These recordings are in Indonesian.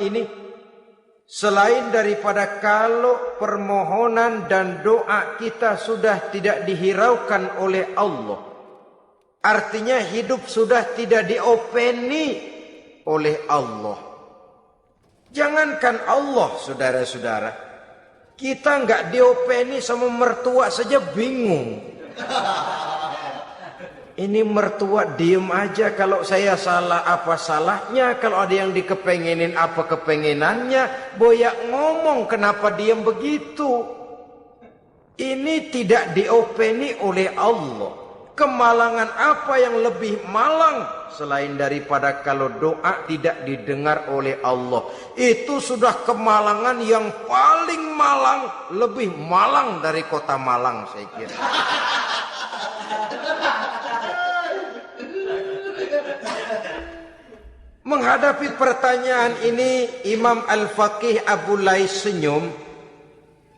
ini selain daripada kalau permohonan dan doa kita sudah tidak dihiraukan oleh Allah, artinya hidup sudah tidak diopeni oleh Allah. Jangankan Allah, saudara-saudara, kita nggak diopeni sama mertua saja bingung. Ini mertua diem aja, kalau saya salah apa salahnya, kalau ada yang dikepengenin apa kepengenannya, boyak ngomong kenapa diem begitu. Ini tidak diopeni oleh Allah. Kemalangan apa yang lebih malang selain daripada kalau doa tidak didengar oleh Allah? Itu sudah kemalangan yang paling malang, lebih malang dari kota Malang saya kira. Menghadapi pertanyaan ini, Imam Al-Faqih Abu Lais senyum.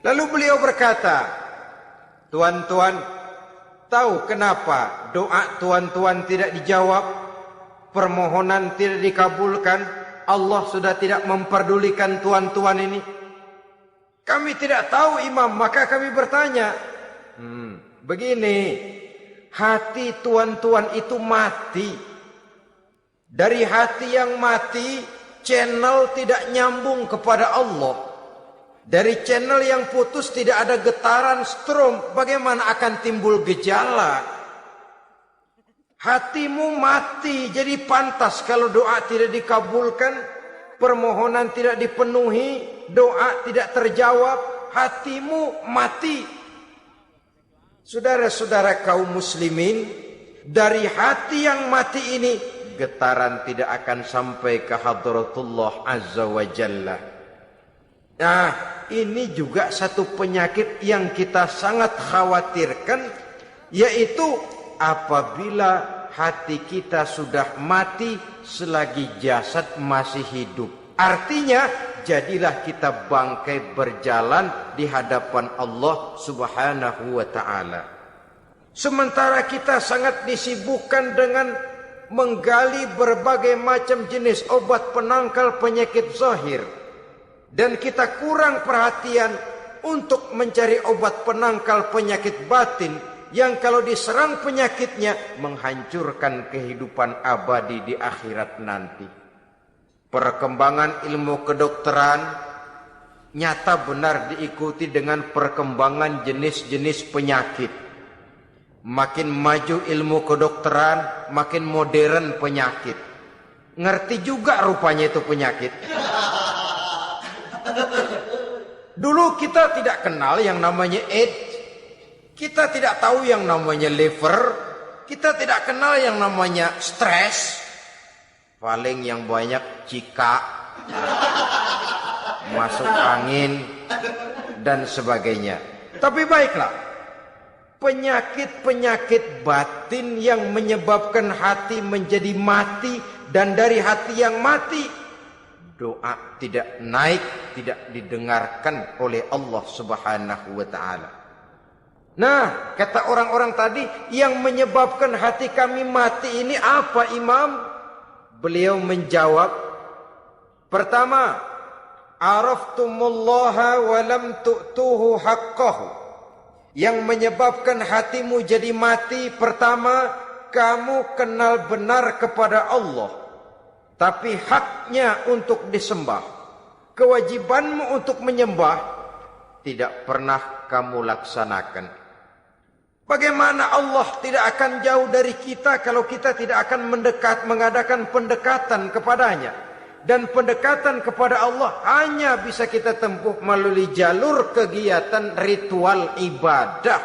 Lalu beliau berkata, tuan-tuan, tahu kenapa doa tuan-tuan tidak dijawab? Permohonan tidak dikabulkan? Allah sudah tidak memperdulikan tuan-tuan ini? Kami tidak tahu, Imam, maka kami bertanya. Begini, hati tuan-tuan itu mati. Dari hati yang mati, channel tidak nyambung kepada Allah. Dari channel yang putus tidak ada getaran strom, bagaimana akan timbul gejala? Hatimu mati, jadi pantas kalau doa tidak dikabulkan, permohonan tidak dipenuhi, doa tidak terjawab, hatimu mati. Saudara-saudara kaum muslimin, dari hati yang mati ini, getaran tidak akan sampai ke hadratullah azza wa jalla. Nah, ini juga satu penyakit yang kita sangat khawatirkan, yaitu apabila hati kita sudah mati selagi jasad masih hidup. Artinya, jadilah kita bangkai berjalan di hadapan Allah subhanahu wa ta'ala. Sementara kita sangat disibukkan dengan menggali berbagai macam jenis obat penangkal penyakit zahir, dan kita kurang perhatian untuk mencari obat penangkal penyakit batin yang kalau diserang penyakitnya menghancurkan kehidupan abadi di akhirat nanti. Perkembangan ilmu kedokteran nyata benar diikuti dengan perkembangan jenis-jenis penyakit. Makin maju ilmu kedokteran, makin modern penyakit. Ngerti juga rupanya itu penyakit. Dulu kita tidak kenal yang namanya AIDS. Kita tidak tahu yang namanya liver. Kita tidak kenal yang namanya stres. Paling yang banyak cika, masuk angin, dan sebagainya. Tapi baiklah, penyakit-penyakit batin yang menyebabkan hati menjadi mati, dan dari hati yang mati, doa tidak naik, tidak didengarkan oleh Allah subhanahu wa ta'ala. Nah, kata orang-orang tadi, yang menyebabkan hati kami mati ini apa, Imam? Beliau menjawab, pertama, araftumullaha wa lam tu'tuhu haqqahu. Yang menyebabkan hatimu jadi mati, pertama, kamu kenal benar kepada Allah, tapi haknya untuk disembah, kewajibanmu untuk menyembah, tidak pernah kamu laksanakan. Bagaimana Allah tidak akan jauh dari kita kalau kita tidak akan mengadakan pendekatan kepadanya? Dan pendekatan kepada Allah hanya bisa kita tempuh melalui jalur kegiatan ritual ibadah.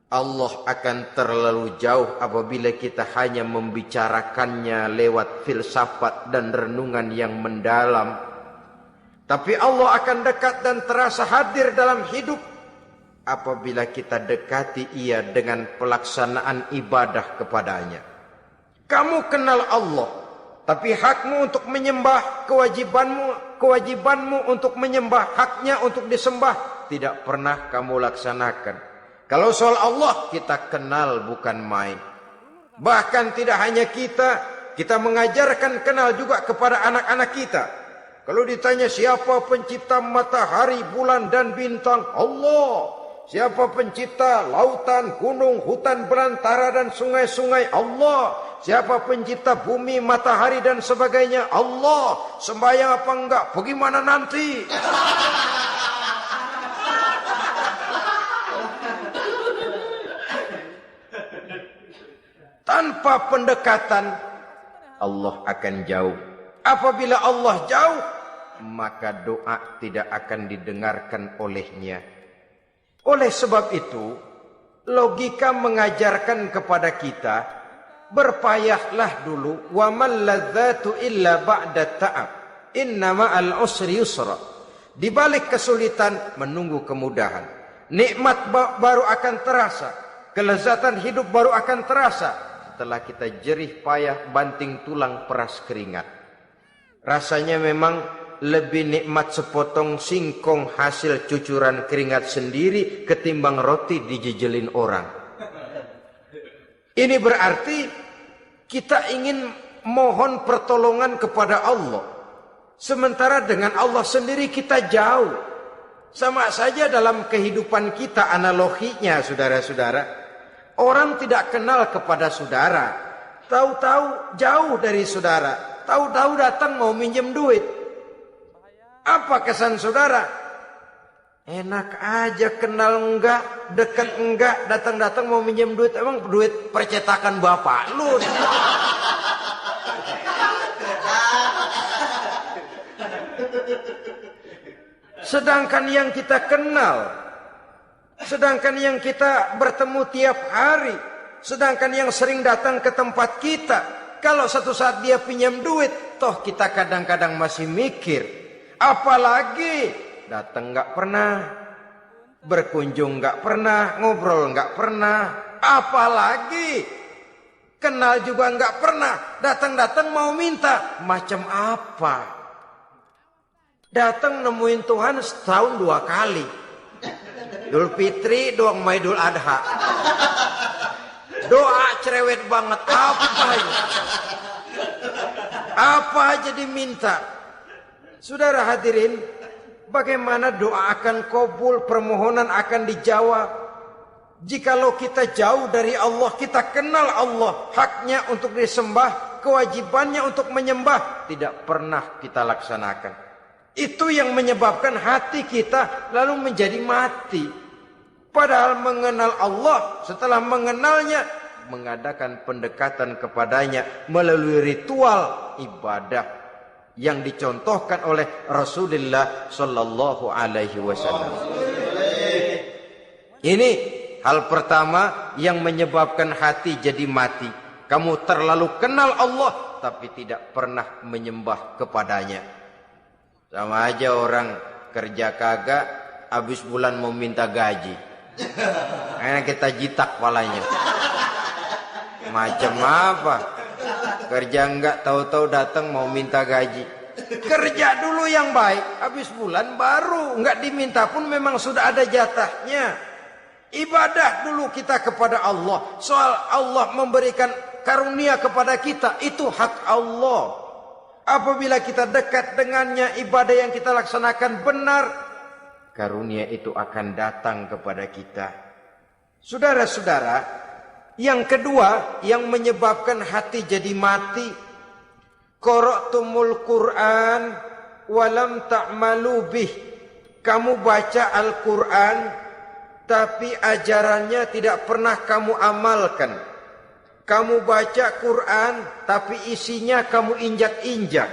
Allah akan terlalu jauh apabila kita hanya membicarakannya lewat filsafat dan renungan yang mendalam. Tapi Allah akan dekat dan terasa hadir dalam hidup apabila kita dekati ia dengan pelaksanaan ibadah kepadanya. Kamu kenal Allah, tapi hakmu untuk menyembah, kewajibanmu untuk menyembah, haknya untuk disembah, tidak pernah kamu laksanakan. Kalau soal Allah kita kenal bukan main. Bahkan tidak hanya kita mengajarkan kenal juga kepada anak-anak kita. Kalau ditanya siapa pencipta matahari, bulan dan bintang? Allah. Siapa pencipta lautan, gunung, hutan belantara dan sungai-sungai? Allah. Siapa pencipta bumi, matahari dan sebagainya? Allah. Sembahyang apa enggak? Bagaimana nanti? Tanpa pendekatan, Allah akan jauh. Apabila Allah jauh, maka doa tidak akan didengarkan olehnya. Oleh sebab itu, logika mengajarkan kepada kita, berpayahlah dulu. Wa mal ladzatu illa ba'da ta'ab. Innama al-usri yusra. Di balik kesulitan menunggu kemudahan. Nikmat baru akan terasa. Kelezatan hidup baru akan terasa setelah kita jerih payah banting tulang peras keringat. Rasanya memang lebih nikmat sepotong singkong hasil cucuran keringat sendiri ketimbang roti dijejelin orang. Ini berarti kita ingin mohon pertolongan kepada Allah. Sementara dengan Allah sendiri kita jauh. Sama saja dalam kehidupan kita analoginya, saudara-saudara. Orang tidak kenal kepada saudara. Tahu-tahu jauh dari saudara. Tahu-tahu datang mau minjem duit. Apa kesan saudara? Enak aja, kenal enggak, dekat enggak, datang-datang mau minjem duit. Emang duit percetakan bapak lu? Sedangkan yang kita kenal, sedangkan yang kita bertemu tiap hari, sedangkan yang sering datang ke tempat kita, kalau satu saat dia pinjam duit, toh kita kadang-kadang masih mikir. Apalagi datang nggak pernah, berkunjung nggak pernah, ngobrol nggak pernah. Apalagi kenal juga nggak pernah, datang-datang mau minta. Macam apa? Datang nemuin Tuhan setahun 2 kali. Idul Fitri, doang Idul Adha. Doa cerewet banget, apa aja diminta. Saudara hadirin, bagaimana doa akan kabul, permohonan akan dijawab? Jikalau kita jauh dari Allah, kita kenal Allah, haknya untuk disembah, kewajibannya untuk menyembah, tidak pernah kita laksanakan. Itu yang menyebabkan hati kita lalu menjadi mati. Padahal mengenal Allah, setelah mengenalnya, mengadakan pendekatan kepadanya melalui ritual ibadah yang dicontohkan oleh Rasulullah Sallallahu Alaihi Wasallam. Ini hal pertama yang menyebabkan hati jadi mati. Kamu terlalu kenal Allah tapi tidak pernah menyembah kepadanya. Sama aja orang kerja kagak, habis bulan mau minta gaji. Karena kita jitak palanya. Macam apa? Kerja enggak, tahu-tahu datang mau minta gaji. Kerja dulu yang baik, habis bulan baru enggak diminta pun memang sudah ada jatahnya. Ibadah dulu kita kepada Allah. Soal Allah memberikan karunia kepada kita, itu hak Allah. Apabila kita dekat dengannya, ibadah yang kita laksanakan benar, karunia itu akan datang kepada kita. Saudara-saudara, yang kedua yang menyebabkan hati jadi mati, qara'tumul Qur'an walam ta'malu bih. Kamu baca Al-Qur'an tapi ajarannya tidak pernah kamu amalkan. Kamu baca Quran tapi isinya kamu injak-injak.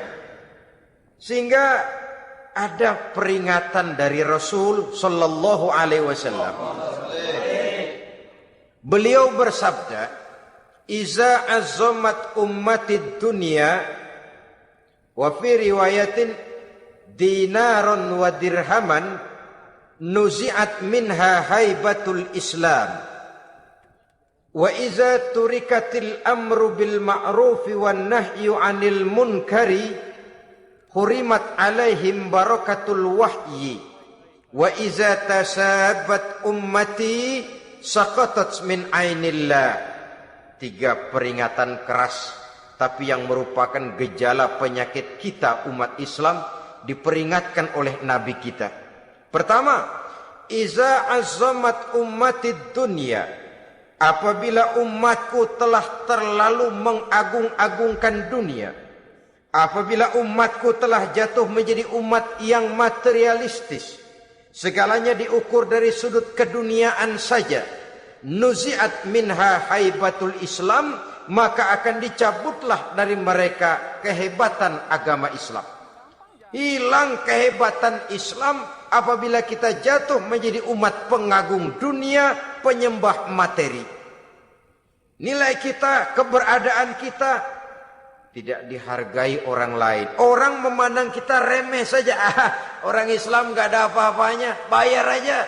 Sehingga ada peringatan dari Rasul sallallahu alaihi wasallam. Beliau bersabda, "Iza azzamat ummatid dunya wa fi riwayatin dinaron wa dirhaman nuzi'at minha haibatul Islam. Wa iza turikatil amru bil ma'rufi wan nahyu 'anil munkari hurimat 'alaihim barakatul wahyi. Wa iza tasabat ummati saqatat min ainillah." 3 peringatan keras, tapi yang merupakan gejala penyakit kita umat Islam diperingatkan oleh Nabi kita. Pertama, iza azzamat ummatid dunya, apabila umatku telah terlalu mengagung-agungkan dunia, apabila umatku telah jatuh menjadi umat yang materialistis, segalanya diukur dari sudut keduniaan saja, nuzi'at minha haibatul Islam, maka akan dicabutlah dari mereka kehebatan agama Islam. Hilang kehebatan Islam apabila kita jatuh menjadi umat pengagung dunia, penyembah materi. Nilai kita, keberadaan kita tidak dihargai orang lain. Orang memandang kita remeh saja. Orang Islam gak ada apa-apanya, bayar aja.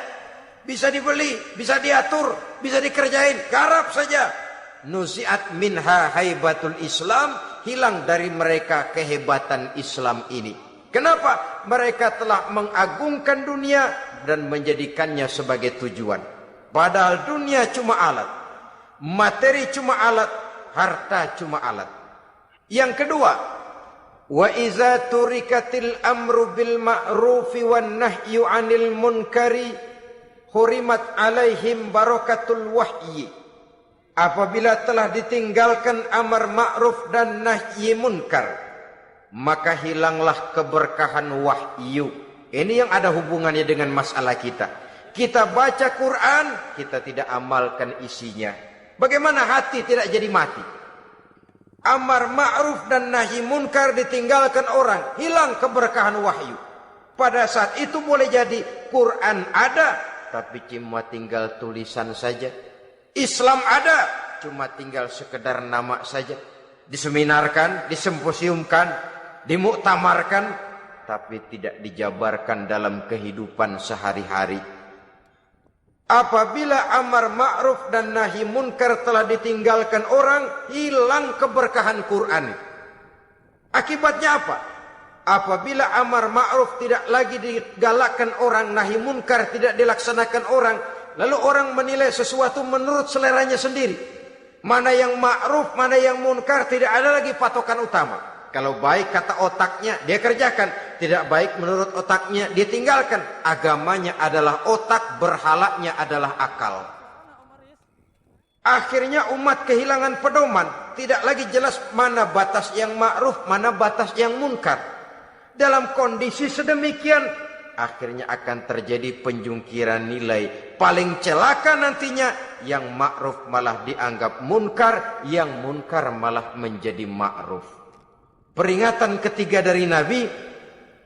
Bisa dibeli, bisa diatur, bisa dikerjain, garap saja. Nuzi'at minha haibatul Islam, hilang dari mereka kehebatan Islam ini. Kenapa? Mereka telah mengagungkan dunia dan menjadikannya sebagai tujuan. Padahal dunia cuma alat, materi cuma alat, harta cuma alat. Yang kedua, wa iza turikatil amru bil ma'rufi wan nahyu 'anil munkari hurimat 'alaihim barakatul wahyi. Apabila telah ditinggalkan amar ma'ruf dan nahi munkar, maka hilanglah keberkahan wahyu. Ini yang ada hubungannya dengan masalah kita. Kita baca Quran, kita tidak amalkan isinya. Bagaimana hati tidak jadi mati? Amar ma'ruf dan nahi munkar ditinggalkan orang, hilang keberkahan wahyu. Pada saat itu boleh jadi Quran ada, tapi cuma tinggal tulisan saja. Islam ada, cuma tinggal sekedar nama saja. Diseminarkan, disimposiumkan, dimuktamarkan, tapi tidak dijabarkan dalam kehidupan sehari-hari. Apabila amar ma'ruf dan nahi munkar telah ditinggalkan orang, hilang keberkahan Quran. Akibatnya apa? Apabila amar ma'ruf tidak lagi digalakkan orang, nahi munkar tidak dilaksanakan orang, lalu orang menilai sesuatu menurut seleranya sendiri. Mana yang ma'ruf, mana yang munkar, tidak ada lagi patokan utama. Kalau baik kata otaknya, dia kerjakan. Tidak baik menurut otaknya, dia tinggalkan. Agamanya adalah otak, berhalanya adalah akal. Akhirnya umat kehilangan pedoman. Tidak lagi jelas mana batas yang ma'ruf, mana batas yang munkar. Dalam kondisi sedemikian, akhirnya akan terjadi penjungkiran nilai. Paling celaka nantinya, yang ma'ruf malah dianggap munkar, yang munkar malah menjadi ma'ruf. Peringatan ketiga dari Nabi,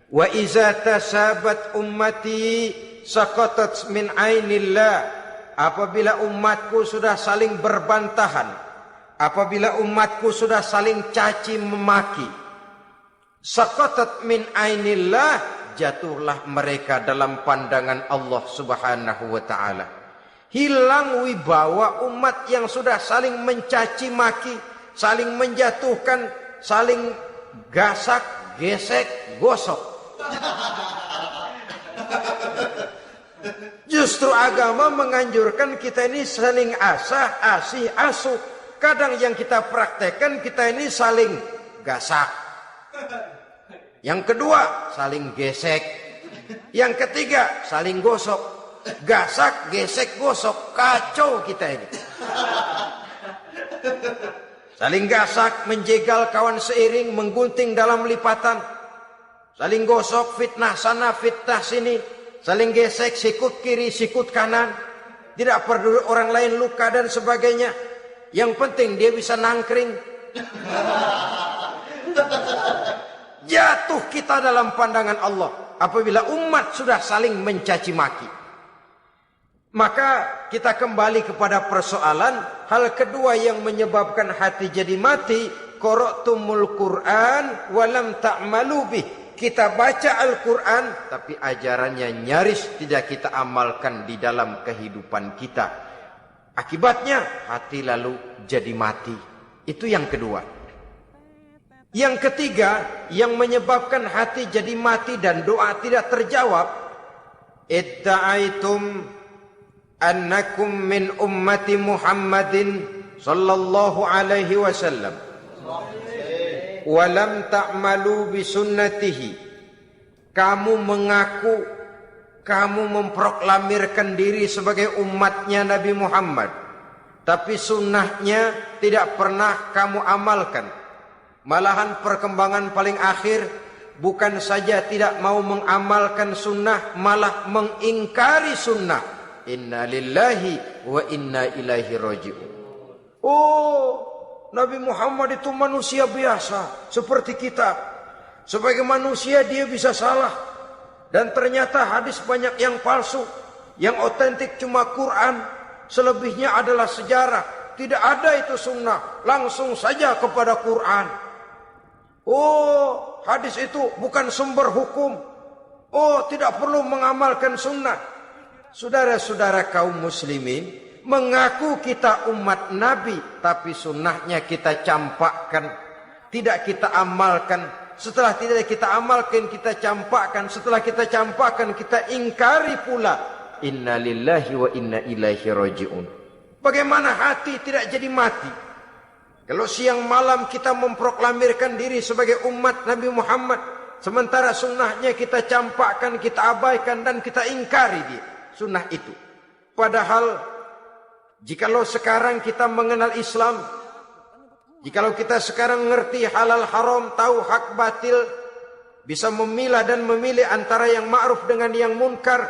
wa iza tasabat ummati saqatat min ainillah, apabila umatku sudah saling berbantahan, apabila umatku sudah saling caci memaki, saqatat min ainillah, jatuhlah mereka dalam pandangan Allah Subhanahu wa taala. Hilang wibawa umat yang sudah saling mencaci maki, saling menjatuhkan, saling gasak, gesek, gosok. Justru agama menganjurkan kita ini saling asah, asih, asuh. Kadang yang kita praktekkan, kita ini saling gasak. Yang kedua, saling gesek. Yang ketiga, saling gosok. Gasak, gesek, gosok. Kacau kita ini. Saling gasak, menjegal kawan seiring, menggunting dalam lipatan. Saling gosok, fitnah sana, fitnah sini. Saling gesek, sikut kiri, sikut kanan. Tidak peduli orang lain luka dan sebagainya. Yang penting dia bisa nangkring. Jatuh kita dalam pandangan Allah apabila umat sudah saling mencaci maki. Maka kita kembali kepada persoalan. Hal kedua yang menyebabkan hati jadi mati, qara'tumul Qur'an walam ta'malu bih. Kita baca Al-Quran, tapi ajarannya nyaris tidak kita amalkan di dalam kehidupan kita. Akibatnya hati lalu jadi mati. Itu yang kedua. Yang ketiga yang menyebabkan hati jadi mati dan doa tidak terjawab, idda'aitum annakum min ummati Muhammadin sallallahu alaihi wasallam wa lam ta'malu bi sunnatihi Kamu mengaku, kamu memproklamirkan diri sebagai umatnya Nabi Muhammad, tapi sunnahnya tidak pernah kamu amalkan. Malahan perkembangan paling akhir, bukan saja tidak mau mengamalkan sunnah, malah mengingkari sunnah. Inna lillahi wa inna ilaihi raji'un. Oh, Nabi Muhammad itu manusia biasa seperti kita. Sebagai manusia dia bisa salah. Dan ternyata hadis banyak yang palsu. Yang otentik cuma Quran. Selebihnya adalah sejarah. Tidak ada itu sunnah. Langsung saja kepada Quran. Oh, hadis itu bukan sumber hukum. Oh, tidak perlu mengamalkan sunnah. Saudara-saudara kaum muslimin, mengaku kita umat Nabi, tapi sunnahnya kita campakkan. Tidak kita amalkan. Setelah tidak kita amalkan, kita campakkan. Setelah kita campakkan, kita ingkari pula. Inna lillahi wa inna ilaihi raji'un. Bagaimana hati tidak jadi mati? Kalau siang malam kita memproklamirkan diri sebagai umat Nabi Muhammad, sementara sunnahnya kita campakkan, kita abaikan, dan kita ingkari dia, sunnah itu. Padahal, jikalau sekarang kita mengenal Islam, jikalau kita sekarang ngerti halal haram, tahu hak batil, bisa memilah dan memilih antara yang ma'ruf dengan yang munkar,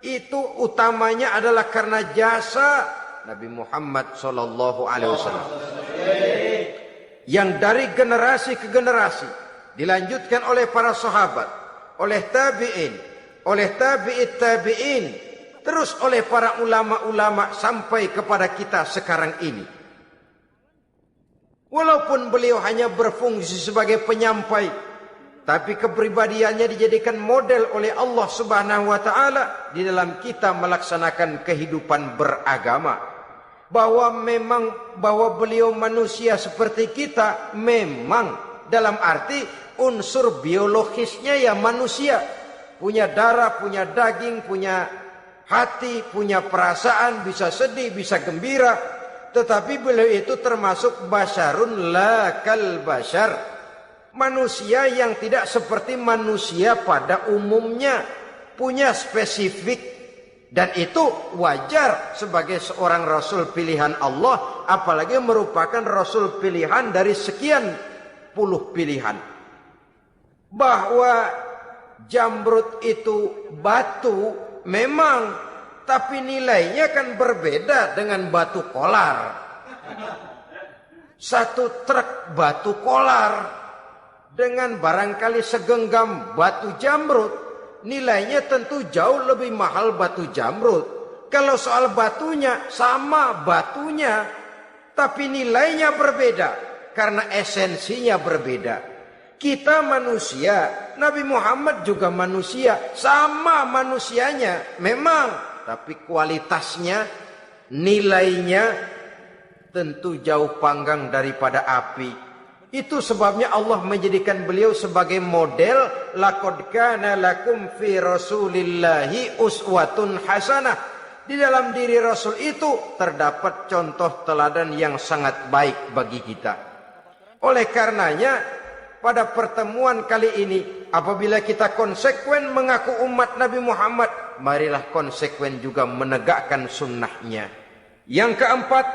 itu utamanya adalah karena jasa Nabi Muhammad sallallahu alaihi wasallam. Yang dari generasi ke generasi dilanjutkan oleh para sahabat, oleh tabi'in, oleh tabi'it tabi'in, terus oleh para ulama-ulama sampai kepada kita sekarang ini. Walaupun beliau hanya berfungsi sebagai penyampai, tapi kepribadiannya dijadikan model oleh Allah Subhanahu wa taala di dalam kita melaksanakan kehidupan beragama. Bahwa beliau manusia seperti kita, memang dalam arti unsur biologisnya ya manusia. Punya darah, punya daging, punya hati, punya perasaan, bisa sedih, bisa gembira. Tetapi beliau itu termasuk basyarun la kal basyar. Manusia yang tidak seperti manusia pada umumnya. Punya spesifik. Dan itu wajar sebagai seorang Rasul pilihan Allah. Apalagi merupakan Rasul pilihan dari sekian puluh pilihan. Bahwa jamrud itu batu memang, tapi nilainya kan berbeda dengan batu kolar. Satu truk batu kolar dengan barangkali segenggam batu jamrud, nilainya tentu jauh lebih mahal batu jamrud. Kalau soal batunya, sama batunya, tapi nilainya berbeda karena esensinya berbeda. Kita manusia, Nabi Muhammad juga manusia, sama manusianya memang, tapi kualitasnya, nilainya tentu jauh panggang daripada api. Itu sebabnya Allah menjadikan beliau sebagai model. Laqad kana lakum fi rasulillahi uswatun hasanah. Di dalam diri Rasul itu terdapat contoh teladan yang sangat baik bagi kita. Oleh karenanya, pada pertemuan kali ini, apabila kita konsekuen mengaku umat Nabi Muhammad, marilah konsekuen juga menegakkan sunnahnya. Yang keempat,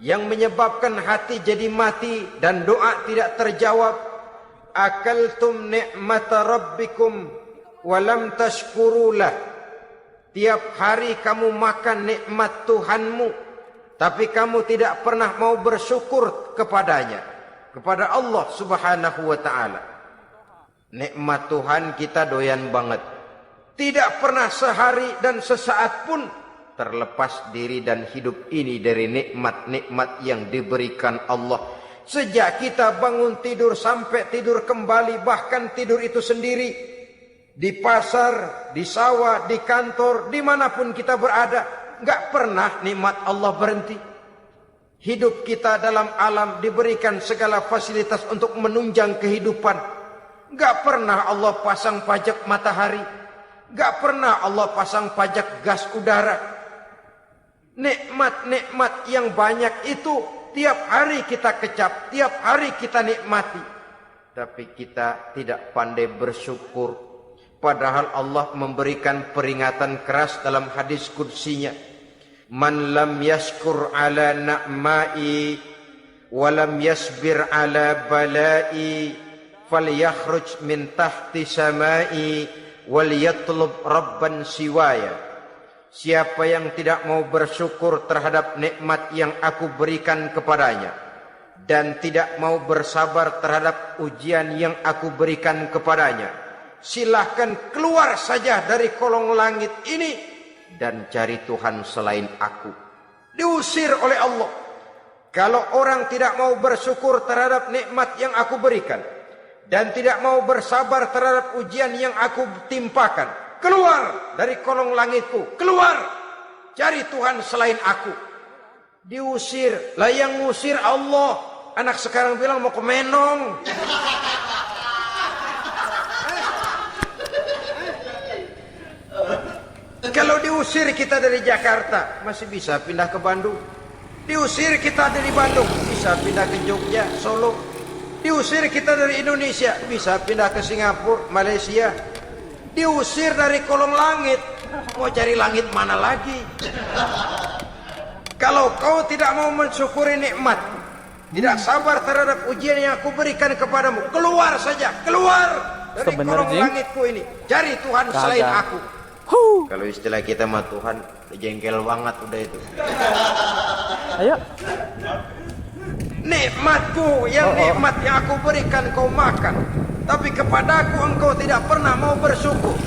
yang menyebabkan hati jadi mati dan doa tidak terjawab, akaltum ni'mata rabbikum walam tashkurulah. Tiap hari kamu makan nikmat Tuhanmu, tapi kamu tidak pernah mau bersyukur kepadanya, kepada Allah Subhanahu wa ta'ala. Nikmat Tuhan kita doyan banget. Tidak pernah sehari dan sesaat pun terlepas diri dan hidup ini dari nikmat-nikmat yang diberikan Allah. Sejak kita bangun tidur sampai tidur kembali, bahkan tidur itu sendiri, di pasar, di sawah, di kantor, dimanapun kita berada, gak pernah nikmat Allah berhenti. Hidup kita dalam alam diberikan segala fasilitas untuk menunjang kehidupan. Gak pernah Allah pasang pajak matahari, gak pernah Allah pasang pajak gas udara. Nikmat-nikmat yang banyak itu tiap hari kita kecap, tiap hari kita nikmati. Tapi kita tidak pandai bersyukur. Padahal Allah memberikan peringatan keras dalam hadis qudsinya. Man lam yashkur ala na'mai wa lam yasbir ala balai falyakhruj min tahti samai wal yatlub rabban siwaya. Siapa yang tidak mau bersyukur terhadap nikmat yang aku berikan kepadanya dan tidak mau bersabar terhadap ujian yang aku berikan kepadanya, silahkan keluar saja dari kolong langit ini dan cari Tuhan selain aku. Diusir oleh Allah. Kalau orang tidak mau bersyukur terhadap nikmat yang aku berikan dan tidak mau bersabar terhadap ujian yang aku timpakan, keluar dari kolong langitku, keluar, cari Tuhan selain aku. Diusir. Lah yang ngusir Allah. Anak sekarang bilang mau ke Menong. Kalau diusir kita dari Jakarta, masih bisa pindah ke Bandung. Diusir kita dari Bandung, bisa pindah ke Jogja, Solo. Diusir kita dari Indonesia, bisa pindah ke Singapura, Malaysia. Diusir dari kolong langit, mau cari langit mana lagi? Kalau kau tidak mau mensyukuri nikmat, tidak sabar terhadap ujian yang aku berikan kepadamu, keluar saja, keluar dari kolong langitku ini, cari Tuhan selain aku. Kalau istilah kita mah Tuhan jengkel banget udah itu. Ayo. Nikmatku yang nikmat yang aku berikan kau makan, tapi kepadaku engkau tidak pernah mau bersyukur.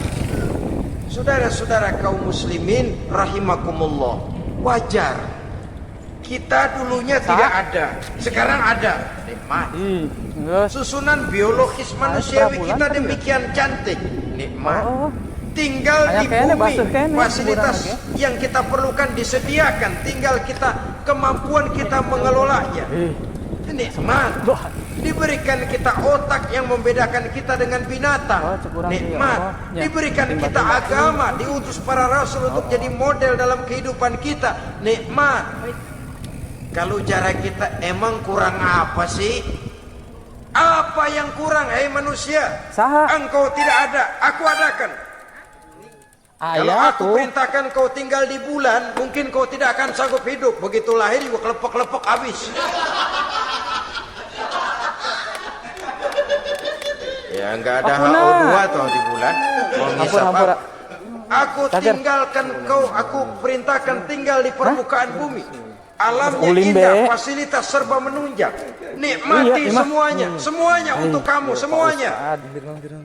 Saudara-saudara kaum muslimin rahimakumullah, wajar. Kita dulunya tidak ada, sekarang ada nikmat. Susunan biologis manusiawi kita demikian cantik, nikmat. Tinggal di bumi, fasilitas yang kita perlukan disediakan, tinggal kita kemampuan kita mengelolanya. Nikmat. Diberikan kita otak yang membedakan kita dengan binatang. Nikmat. Diberikan kita agama, diutus para rasul untuk jadi model dalam kehidupan kita. Nikmat. Kalau cara kita emang kurang apa sih? Apa yang kurang, hei manusia? Engkau tidak ada, aku adakan. Kalau aku perintahkan kau tinggal di bulan, mungkin kau tidak akan sanggup hidup. Begitu lahir juga kelepek-kelepek habis. Ya enggak ada HO2 toh di bulan. Mau ngisap apa? Aku tinggalkan kau, aku perintahkan tinggal di permukaan bumi. Alamnya indah, fasilitas serba menunjang. Nikmati semuanya, semuanya untuk kamu, semuanya.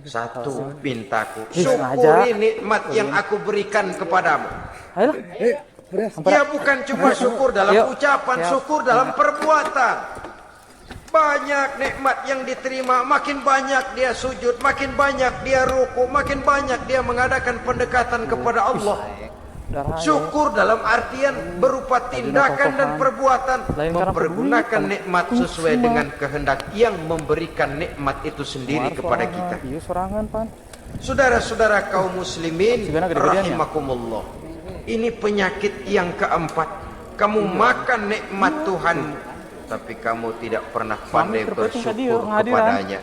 Satu pintaku, syukuri nikmat yang aku berikan kepadamu. Dia bukan cuma syukur dalam ucapan, syukur dalam perbuatan. Banyak nikmat yang diterima, makin banyak dia sujud, makin banyak dia ruku, makin banyak dia mengadakan pendekatan kepada Allah. Syukur dalam artian berupa tindakan dan perbuatan, mempergunakan nikmat sesuai dengan kehendak yang memberikan nikmat itu sendiri kepada kita. Saudara-saudara kaum muslimin rahimakumullah, ini penyakit yang keempat. Kamu makan nikmat Tuhan, tapi kamu tidak pernah pandai bersyukur kepadanya,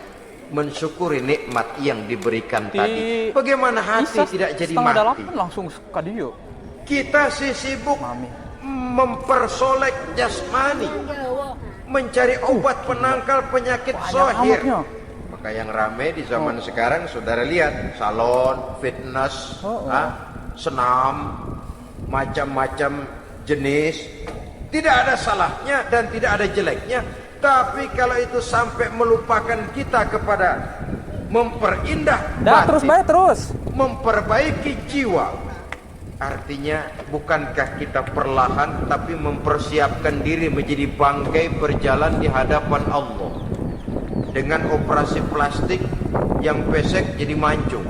mensyukuri nikmat yang diberikan tadi. Bagaimana hati tidak jadi mati? Kita sibuk mempersolek jasmani, mencari obat penangkal penyakit zahir. Maka yang ramai di zaman sekarang, saudara lihat, salon, fitness, senam, macam-macam jenis. Tidak ada salahnya dan tidak ada jeleknya. Tapi kalau itu sampai melupakan kita kepada memperindah batin, memperbaiki jiwa, artinya bukankah kita perlahan tapi mempersiapkan diri menjadi bangkai berjalan di hadapan Allah dengan operasi plastik, yang pesek jadi mancung,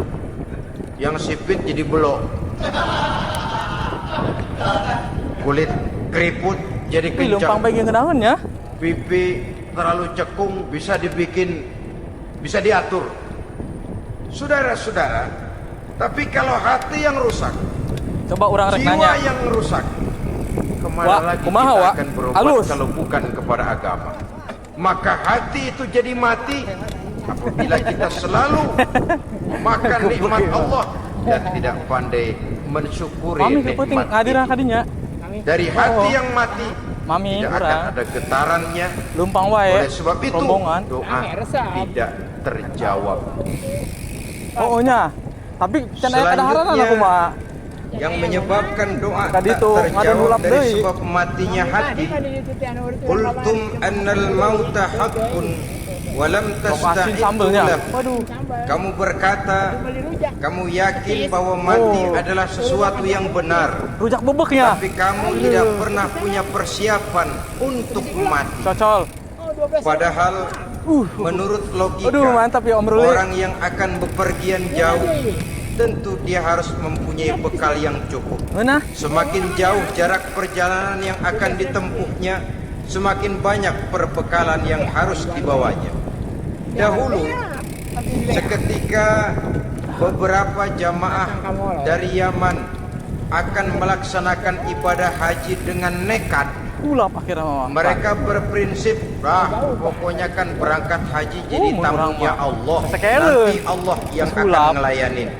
yang sipit jadi belok, kulit keriput jadi kencang, pipi terlalu cekung bisa dibikin, bisa diatur. Saudara-saudara, tapi kalau hati yang rusak, coba orang jiwa yang rusak, kemana lagi kita akan berobat kalau bukan kepada agama? Maka hati itu jadi mati apabila kita selalu makan nikmat Allah dan tidak pandai mensyukuri Mami kepenting nikmat ngadiran itu. kadinya. Dari hati yang mati Mami tidak akan kurang. ada getarannya. Lumpang wae. Oleh sebab itu rombongan. doa tidak terjawab. Oh nya. Tapi can aya kadaharan Selanjutnya, aku mah. yang menyebabkan doa Tadi tak tuh, ngada terjawab nulap dari deui. sebab matinya hati. Qultum annal mauta haqqun walam Asin sambelnya. tasta'iddu. Waduh. Kamu berkata, kamu yakin bahwa mati Oh. adalah sesuatu yang benar, Rujak bebeknya. tapi kamu tidak pernah punya persiapan untuk mati. Cocol. Padahal menurut logika, Aduh, mantap ya Om Ruli. orang yang akan bepergian jauh tentu dia harus mempunyai bekal yang cukup. Mana? Semakin jauh jarak perjalanan yang akan ditempuhnya, semakin banyak perbekalan yang harus dibawanya. Dahulu, seketika beberapa jamaah dari Yaman akan melaksanakan ibadah haji dengan nekat. Ulap akhirnya mama. Mereka berprinsip, pokoknya kan berangkat haji jadi mau tamunya orang, Allah. Sekele. Nanti Allah yang Sulap. akan ngelayanin.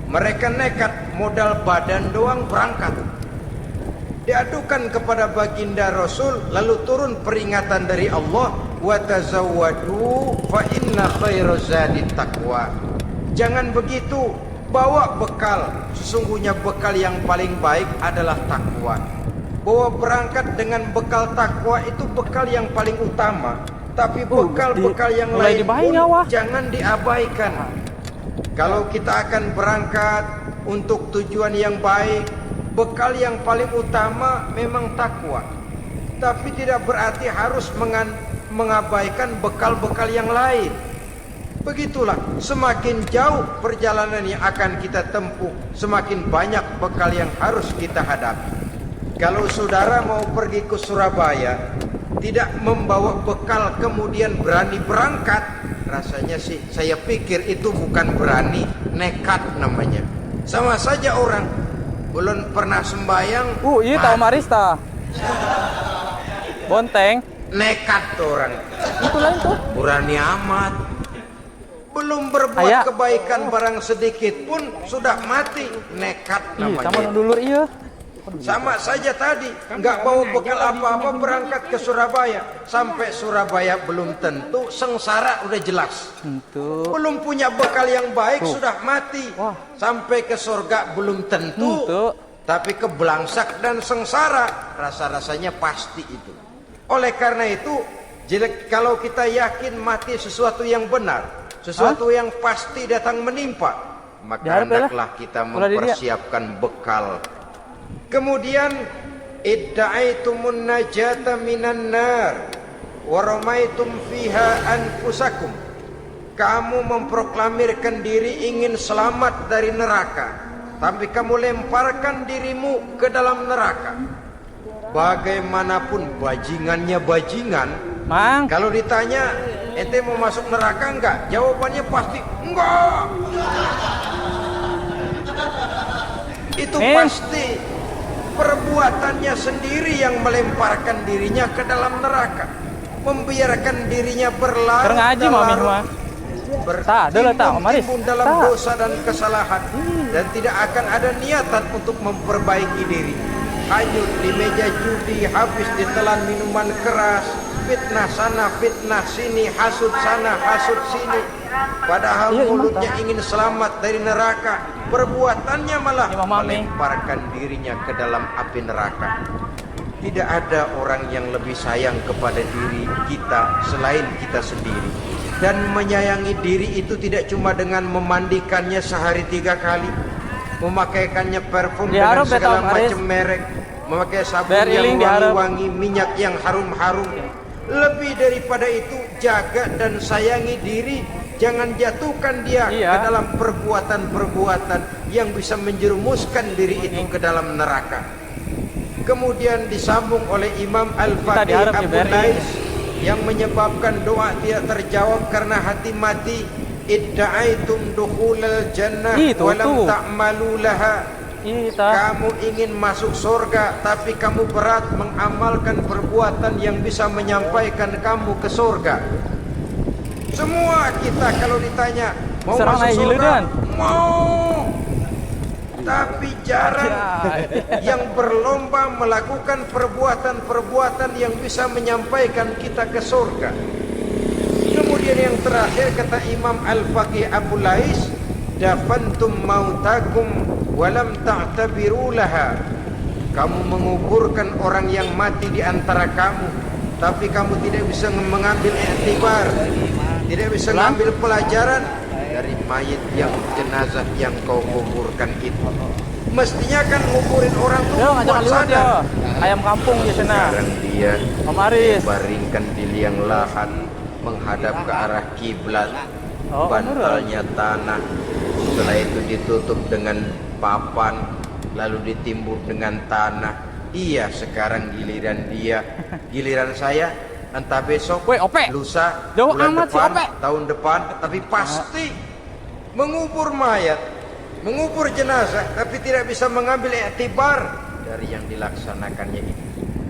Mereka nekat, modal badan doang berangkat. Diadukan kepada baginda Rasul, lalu turun peringatan dari Allah, wa tazawwadu fa inna khairaz zadi taqwa. Jangan begitu, bawa bekal. Sesungguhnya bekal yang paling baik adalah takwa. Bahwa berangkat dengan bekal takwa itu bekal yang paling utama. Tapi bekal-bekal yang mulai lain dibahin pun nyawa. jangan diabaikan. Kalau kita akan berangkat untuk tujuan yang baik, bekal yang paling utama memang takwa. Tapi tidak berarti harus mengabaikan bekal-bekal yang lain. Begitulah, semakin jauh perjalanan yang akan kita tempuh, semakin banyak bekal yang harus kita hadapi. Kalau saudara mau pergi ke Surabaya, tidak membawa bekal kemudian berani berangkat, rasanya sih saya pikir itu bukan berani, nekat namanya. Sama saja orang belum pernah sembayang, Iya tahu Marista. Bonteng. nekat tuh orang. Itu lain tuh. Berani amat. Belum berbuat Aya. kebaikan barang sedikit pun sudah mati, nekat Iya, sama namanya. dulur iya. Sama saja tadi, nggak bawa bekal apa-apa berangkat ke Surabaya. Sampai Surabaya belum tentu, sengsara udah jelas. Itu. Belum punya bekal yang baik Tuh. sudah mati. Wah. Sampai ke surga belum tentu. Itu. Tapi kebelangsak dan sengsara, rasa-rasanya pasti itu. Oleh karena itu, kalau kita yakin mati sesuatu yang benar, sesuatu yang pasti datang menimpa, maka Diharap ya lah. hendaklah kita Ulah di dia. mempersiapkan bekal. Kemudian idda'aitumun najata minan nar wa ramaitum fiha anfusakum. Kamu memproklamirkan diri ingin selamat dari neraka, tapi kamu lemparkan dirimu ke dalam neraka. Bagaimanapun bajingannya bajingan, Mang. kalau ditanya ente mau masuk neraka enggak? Jawabannya pasti enggak. Itu pasti perbuatannya sendiri yang melemparkan dirinya ke dalam neraka, membiarkan dirinya berlarut Ngaji mami mah. bertimbun dalam dosa dan kesalahan, dan tidak akan ada niatan untuk memperbaiki diri. Hanyut di meja judi, habis ditelan minuman keras, fitnah sana fitnah sini, hasud sana hasud sini. Padahal mulutnya ingin selamat dari neraka, perbuatannya malah melemparkan dirinya ke dalam api neraka. Tidak ada orang yang lebih sayang kepada diri kita selain kita sendiri. Dan menyayangi diri itu tidak cuma dengan memandikannya sehari 3 kali, memakaikannya parfum dengan segala macam merek, memakai sabun yang wangi-wangi, minyak yang harum-harum. Lebih daripada itu, jaga dan sayangi diri. Jangan jatuhkan dia ke dalam perbuatan-perbuatan yang bisa menjerumuskan diri itu ke dalam neraka. Kemudian disambung oleh Imam Al-Fatih Abu Lais yang menyebabkan doa tidak terjawab karena hati mati. Idda'aitum dukhulal jannah walam ta'malu laha. Kamu ingin masuk surga, tapi kamu berat mengamalkan perbuatan yang bisa menyampaikan kamu ke surga. Semua kita kalau ditanya Mau Serang masuk naik gila surga? kan? Mau. Tapi jarang yang berlomba melakukan perbuatan-perbuatan yang bisa menyampaikan kita ke surga. Kemudian yang terakhir kata Imam Al-Faqih Abu Lais, dafantum mautakum walam ta'tabiru laha. Kamu menguburkan orang yang mati di antara kamu, tapi kamu tidak bisa mengambil iktibar, tidak bisa mengambil pelajaran dari mayit yang jenazah yang kau kuburkan itu. Mestinya kan nguburin orang tuh Yo, ngajak buat liwat ya. sadar. Ayam kampung di sana. Sekarang dia Om Aris. baringkan di liang lahan menghadap ke arah kiblat, Oh, bantalnya tanah. Setelah itu ditutup dengan papan, lalu ditimbur dengan tanah. Iya, sekarang giliran dia, giliran saya. Entah besok, Weh, Ope. lusa, Jauh bulan amat si depan, Ope. tahun depan, tapi pasti mengubur mayat, mengubur jenazah, tapi tidak bisa mengambil iktibar dari yang dilaksanakannya ini.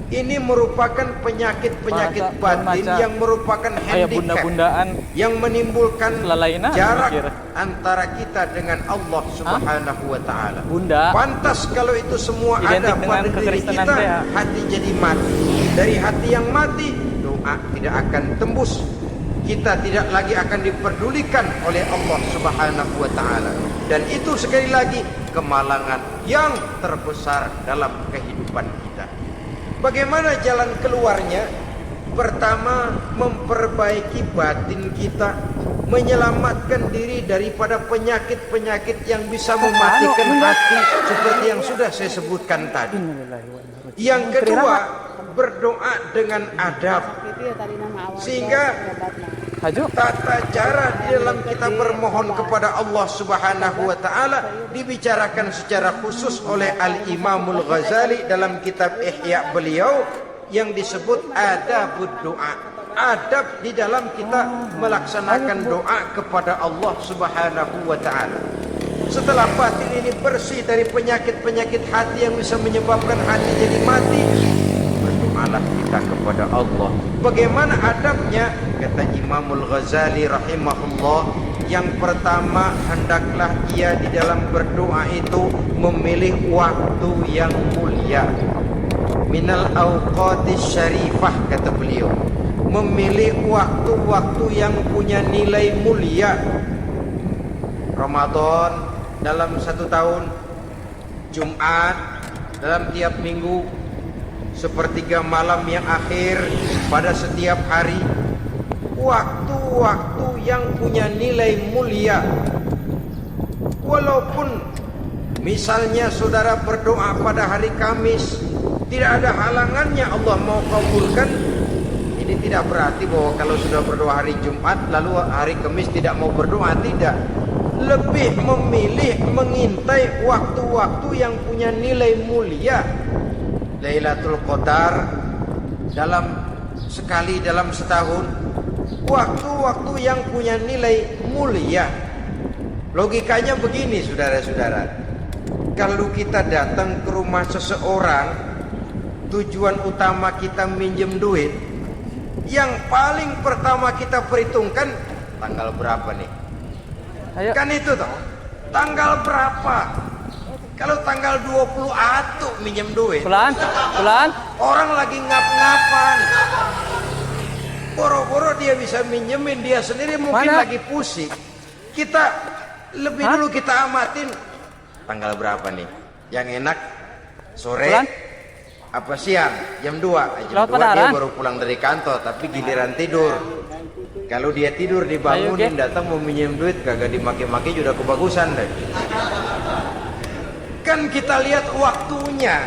Ini merupakan penyakit-penyakit batin yang merupakan Kayak handicap bunda-bundaan. yang menimbulkan Selalainan, jarak mikir. antara kita dengan Allah Subhanahu wa taala. Bunda. Pantas kalau itu semua Identik ada dengan pada diri kekristenan kita, saya. hati jadi mati. Dari hati yang mati, doa tidak akan tembus. Kita tidak lagi akan diperdulikan oleh Allah Subhanahu wa taala. Dan itu sekali lagi kemalangan yang terbesar dalam kehidupan kita. Bagaimana jalan keluarnya? Pertama, memperbaiki batin kita, menyelamatkan diri daripada penyakit-penyakit yang bisa mematikan hati seperti yang sudah saya sebutkan tadi. Yang kedua, berdoa dengan adab, sehingga tata cara di dalam kita bermohon kepada Allah Subhanahu wa taala dibicarakan secara khusus oleh Al-Imamul Ghazali dalam kitab Ihya beliau yang disebut adabud doa. Adab di dalam kita melaksanakan doa kepada Allah Subhanahu wa taala. Setelah batin ini bersih dari penyakit-penyakit hati yang bisa menyebabkan hati jadi mati, berdoalah kita kepada Allah. Bagaimana adabnya? Kata Imamul Ghazali rahimahullah, yang pertama hendaklah ia di dalam berdoa itu memilih waktu yang mulia. Minal awqatis syarifah, kata beliau. Memilih waktu-waktu yang punya nilai mulia. Ramadan dalam 1 tahun, Jumat dalam tiap minggu, sepertiga malam yang akhir pada setiap hari. Waktu-waktu yang punya nilai mulia. Walaupun misalnya saudara berdoa pada hari Kamis, tidak ada halangannya Allah mau kabulkan. Ini tidak berarti bahwa kalau sudah berdoa hari Jumat lalu hari Kamis tidak mau berdoa, tidak. Lebih memilih mengintai waktu-waktu yang punya nilai mulia. Lailatul Qadar sekali dalam setahun, waktu-waktu yang punya nilai mulia. Logikanya begini, saudara-saudara. Kalau kita datang ke rumah seseorang, tujuan utama kita minjem duit, yang paling pertama kita perhitungkan tanggal berapa nih? Ayo. Kan itu toh, tanggal berapa? Kalau tanggal 20 atuh minjem duit, Pelan, pelan. orang lagi ngap-ngapan, boro-boro dia bisa minjemin, dia sendiri mungkin Mana? lagi pusing. Kita lebih dulu kita amatin tanggal berapa nih? Yang enak sore Pelan. apa siang? Jam 2. Jam Laut 2 dia Padaran. baru pulang dari kantor, tapi giliran tidur. Kalau dia tidur dibangunin, Ayo, datang mau minjem duit, kagak dimaki-maki sudah kebagusan deh. Kan kita lihat waktunya,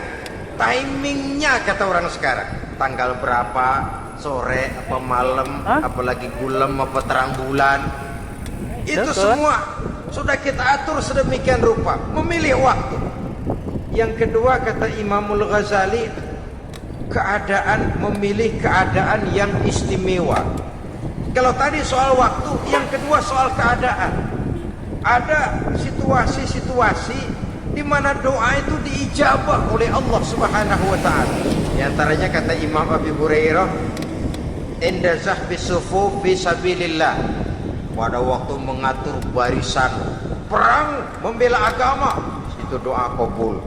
timingnya kata orang sekarang. Tanggal berapa, sore apa malam, apalagi gulem apa terang bulan. Itu Betul. semua sudah kita atur sedemikian rupa, memilih waktu. Yang kedua kata Imamul Ghazali, memilih keadaan yang istimewa. Kalau tadi soal waktu, yang kedua soal keadaan. Ada situasi-situasi di mana doa itu diijabah oleh Allah Subhanahu wa taala. Di antaranya kata Imam Abi Hurairah, "Inda zahbi sufuf fi sabilillah." pada waktu mengatur barisan perang membela agama, itu doa kabul.